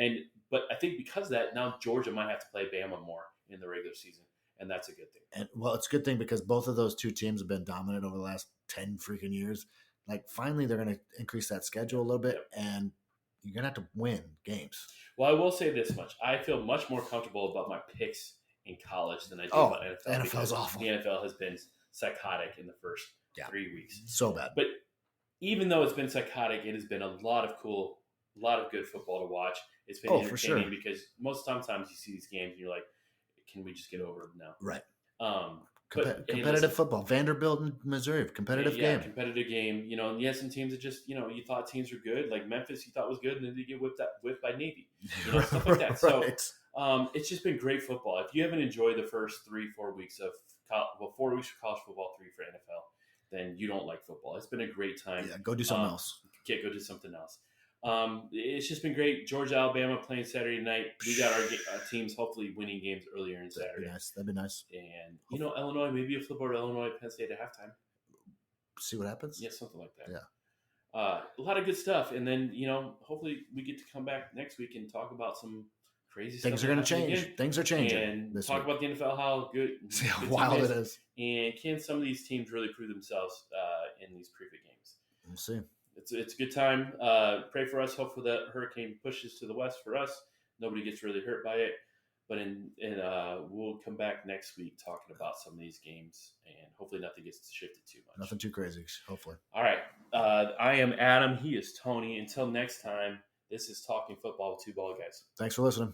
But I think because of that, now Georgia might have to play Bama more in the regular season. And that's a good thing. And it's a good thing because both of those two teams have been dominant over the last 10 freaking years. Like, finally, they're going to increase that schedule a little bit, and you're going to have to win games. Well, I will say this much. I feel much more comfortable about my picks in college than I do about NFL. The NFL's awful. The NFL has been psychotic in the first 3 weeks. So bad. But even though it's been psychotic, it has been a lot of good football to watch. It's been entertaining because most sometimes you see these games and you're like, can we just get over it now? Right. Competitive football. Vanderbilt and Missouri, competitive game. Competitive game. You know, and you had some teams that just, you thought teams were good. Like Memphis, you thought was good, and then they get whipped by Navy. Stuff like that. So it's just been great football. If you haven't enjoyed the first 3-4 weeks of 4 weeks for college football, 3 for NFL, then you don't like football. It's been a great time. Yeah, go do something else. Go do something else. It's just been great. Georgia, Alabama playing Saturday night. We got our teams hopefully winning games earlier in Saturday. That'd be nice. And Illinois, maybe a flip over Illinois, Penn State at halftime. See what happens. Yeah, something like that. Yeah. A lot of good stuff, and then hopefully we get to come back next week and talk about some crazy things stuff. Are going to change. Again. Things are changing. And talk about the NFL, how good, see how wild it is, and can some of these teams really prove themselves in these preview games? We'll see. It's a good time. Pray for us. Hopefully the hurricane pushes to the west for us. Nobody gets really hurt by it. But we'll come back next week talking about some of these games, and hopefully nothing gets shifted too much. Nothing too crazy, hopefully. All right. I am Adam. He is Tony. Until next time, this is Talking Football with Two Bald Guys. Thanks for listening.